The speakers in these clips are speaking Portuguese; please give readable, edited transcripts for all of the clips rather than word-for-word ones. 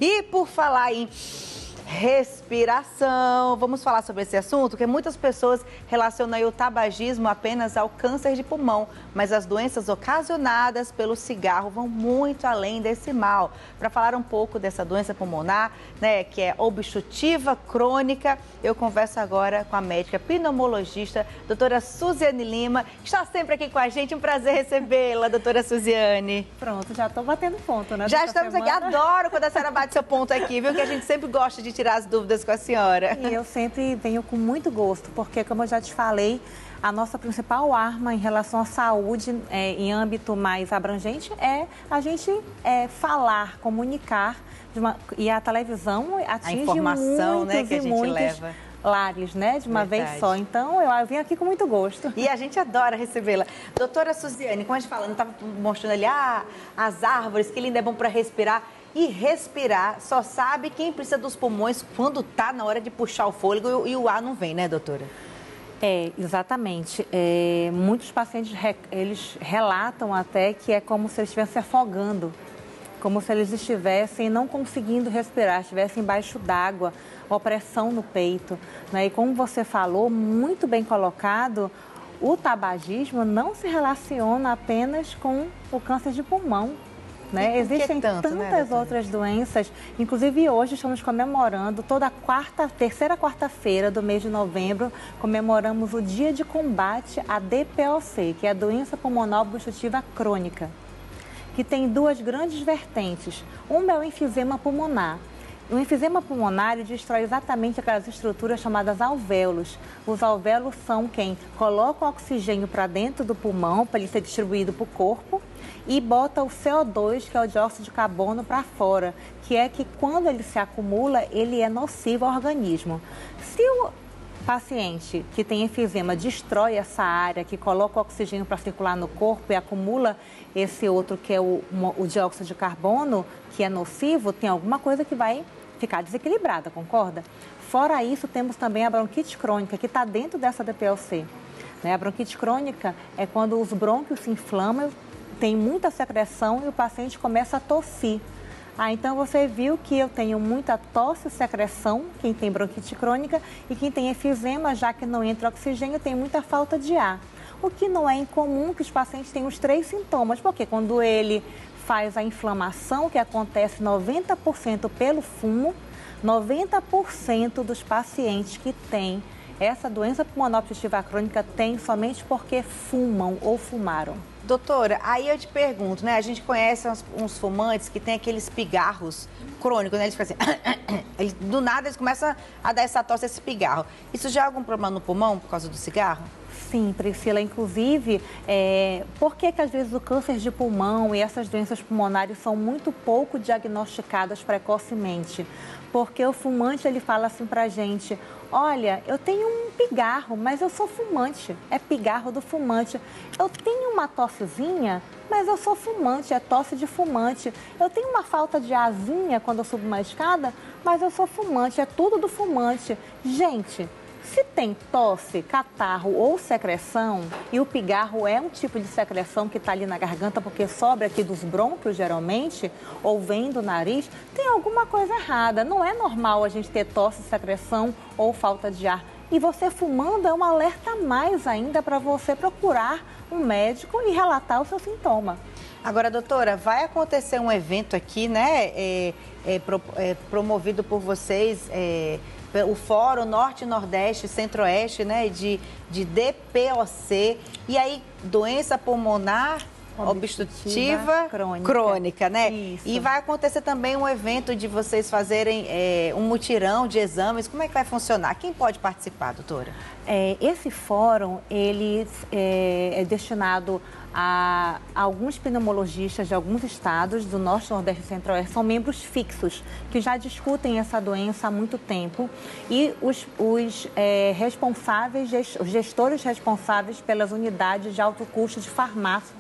E por falar em respiração, vamos falar sobre esse assunto, porque muitas pessoas relacionam aí o tabagismo apenas ao câncer de pulmão, mas as doenças ocasionadas pelo cigarro vão muito além desse mal. Para falar um pouco dessa doença pulmonar, né, que é obstrutiva crônica, eu converso agora com a médica pneumologista, doutora Suziane Lima, que está sempre aqui com a gente. Um prazer recebê-la, doutora Suziane. Pronto, já estou batendo ponto, né? Já estamos aqui, adoro quando a senhora bate seu ponto aqui, viu? Que a gente sempre gosta de tirar as dúvidas com a senhora. E eu sempre venho com muito gosto, porque, como eu já te falei, a nossa principal arma em relação à saúde em âmbito mais abrangente é a gente falar, comunicar, e a televisão atinge a informação, muitos, né, que a gente leva lares, né, de uma vez só. Então, eu vim aqui com muito gosto. E a gente adora recebê-la. Doutora Suziane, como a gente fala, não estava mostrando ali, as árvores, que lindo, é bom para respirar. E respirar, só sabe quem precisa dos pulmões quando está na hora de puxar o fôlego e o ar não vem, né, doutora? Exatamente. Muitos pacientes, eles relatam até que é como se eles estivessem se afogando, como se eles estivessem não conseguindo respirar, estivessem embaixo d'água, opressão no peito, né? E como você falou, muito bem colocado, o tabagismo não se relaciona apenas com o câncer de pulmão. Né? Existem tantas outras doenças, inclusive hoje estamos comemorando toda terceira quarta-feira do mês de novembro, comemoramos o dia de combate à DPOC, que é a doença pulmonar obstrutiva crônica, que tem duas grandes vertentes. Uma é o enfisema pulmonar. O enfisema pulmonar destrói exatamente aquelas estruturas chamadas alvéolos. Os alvéolos são quem coloca o oxigênio para dentro do pulmão, para ele ser distribuído para o corpo, e bota o CO2, que é o dióxido de carbono, para fora, que é que quando ele se acumula, ele é nocivo ao organismo. Se o paciente que tem enfisema destrói essa área, que coloca o oxigênio para circular no corpo e acumula esse outro, que é o dióxido de carbono, que é nocivo, tem alguma coisa que vai ficar desequilibrada, concorda? Fora isso, temos também a bronquite crônica, que está dentro dessa DPLC. A bronquite crônica é quando os brônquios se inflamam, tem muita secreção e o paciente começa a tossir. Então você viu que eu tenho muita tosse e secreção, quem tem bronquite crônica, e quem tem enfisema, já que não entra oxigênio, tem muita falta de ar. O que não é incomum que os pacientes tenham os três sintomas, porque quando ele faz a inflamação, que acontece 90% pelo fumo, 90% dos pacientes que têm essa doença pulmonar obstrutiva crônica tem somente porque fumam ou fumaram. Doutora, aí eu te pergunto, né? A gente conhece uns fumantes que tem aqueles pigarros crônicos, né? Eles ficam assim, do nada eles começam a dar essa tosse, esse pigarro. Isso já é algum problema no pulmão por causa do cigarro? Sim, Priscila, inclusive, por que às vezes o câncer de pulmão e essas doenças pulmonares são muito pouco diagnosticadas precocemente? Porque o fumante, ele fala assim pra gente, olha, eu tenho um pigarro, mas eu sou fumante, é pigarro do fumante. Eu tenho uma tossezinha, mas eu sou fumante, é tosse de fumante. Eu tenho uma falta de arzinha quando eu subo uma escada, mas eu sou fumante, é tudo do fumante. Gente, se tem tosse, catarro ou secreção, e o pigarro é um tipo de secreção que está ali na garganta porque sobra aqui dos brônquios geralmente, ou vem do nariz, tem alguma coisa errada. Não é normal a gente ter tosse, secreção ou falta de ar. E você fumando é um alerta a mais ainda para você procurar um médico e relatar o seu sintoma. Agora, doutora, vai acontecer um evento aqui, né, promovido por vocês, o Fórum Norte, Nordeste, Centro-Oeste, né, de DPOC, e aí doença pulmonar obstrutiva crônica, né? Isso. E vai acontecer também um evento de vocês fazerem um mutirão de exames. Como é que vai funcionar? Quem pode participar, doutora? Esse fórum, ele é destinado a alguns pneumologistas de alguns estados do Norte, Nordeste e Centro-Oeste, são membros fixos, que já discutem essa doença há muito tempo, e os gestores responsáveis pelas unidades de alto custo de farmácia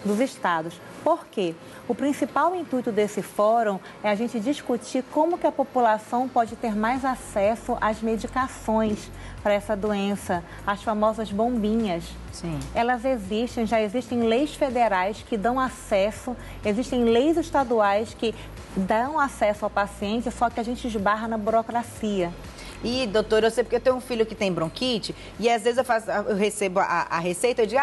dos estados. Por quê? O principal intuito desse fórum é a gente discutir como que a população pode ter mais acesso às medicações para essa doença, as famosas bombinhas. Sim. Elas existem, já existem leis federais que dão acesso, existem leis estaduais que dão acesso ao paciente, só que a gente esbarra na burocracia. E, doutora, eu sei porque eu tenho um filho que tem bronquite e às vezes eu recebo a receita e digo,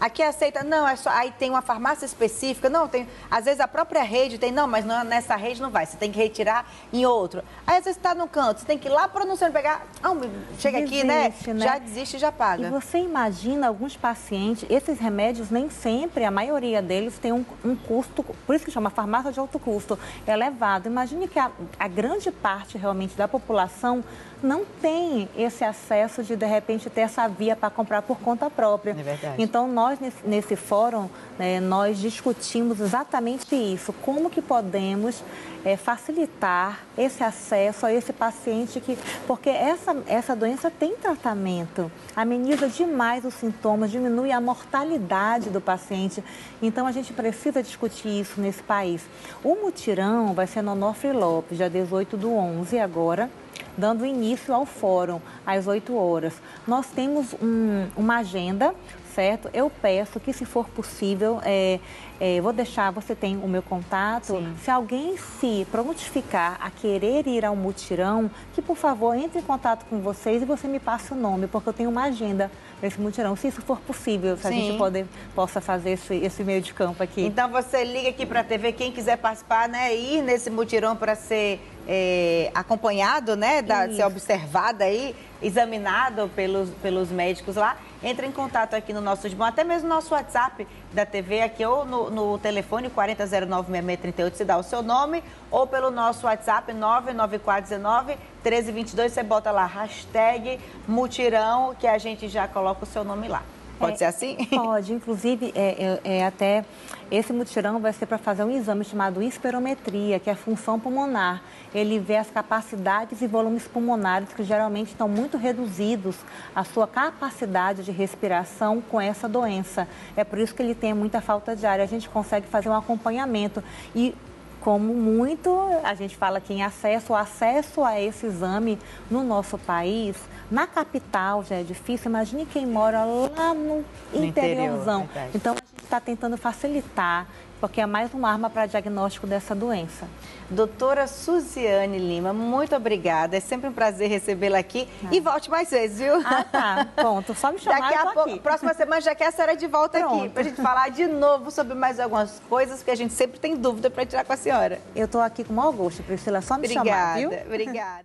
aqui aceita, não, é só, aí tem uma farmácia específica, não, tem, às vezes a própria rede tem, não, mas não, nessa rede não vai, você tem que retirar em outro. Aí às vezes está no canto, você tem que ir lá para não ser pegar, chega aqui, né? Já desiste e já paga. E você imagina alguns pacientes, esses remédios nem sempre, a maioria deles tem um custo, por isso que chama farmácia de alto custo, elevado. Imagine que a grande parte realmente da população não tem esse acesso de repente, ter essa via para comprar por conta própria. É verdade. Então, nós, nesse fórum, nós discutimos exatamente isso, como que podemos facilitar esse acesso a esse paciente, porque essa doença tem tratamento, ameniza demais os sintomas, diminui a mortalidade do paciente. Então, a gente precisa discutir isso nesse país. O mutirão vai ser no Onofre Lopes, dia 18/11 agora, dando início ao fórum às 8 horas. Nós temos uma agenda, certo? Eu peço que, se for possível, vou deixar, você tem o meu contato. Sim. Se alguém se prontificar a querer ir ao mutirão, que, por favor, entre em contato com vocês e você me passe o nome, porque eu tenho uma agenda para esse mutirão, se isso for possível, se a gente possa fazer esse meio de campo aqui. Então, você liga aqui para a TV, quem quiser participar, né, ir nesse mutirão para ser acompanhado, né, ser observado aí, examinado pelos médicos lá, entra em contato aqui no nosso até mesmo no nosso WhatsApp da TV, aqui ou no telefone 40096638, você dá o seu nome, ou pelo nosso WhatsApp 994191322, você bota lá hashtag mutirão, que a gente já coloca o seu nome lá. Pode ser assim? Pode, inclusive, até esse mutirão vai ser para fazer um exame chamado espirometria, que é a função pulmonar. Ele vê as capacidades e volumes pulmonares que geralmente estão muito reduzidos, a sua capacidade de respiração com essa doença. É por isso que ele tem muita falta de ar. A gente consegue fazer um acompanhamento e, como muito, a gente fala aqui em acesso, o acesso a esse exame no nosso país, na capital já é difícil, imagine quem mora lá no interiorzão. Então, a gente está tentando facilitar, porque é mais uma arma para diagnóstico dessa doença. Doutora Suziane Lima, muito obrigada. É sempre um prazer recebê-la aqui. E volte mais vezes, viu? Tá. Pronto, só me chamar. Daqui a pouco, próxima semana, já quer a senhora de volta aqui, para a gente falar de novo sobre mais algumas coisas que a gente sempre tem dúvida para tirar com a senhora. Eu estou aqui com o maior gosto, Priscila. Só me chamar, viu? Obrigada.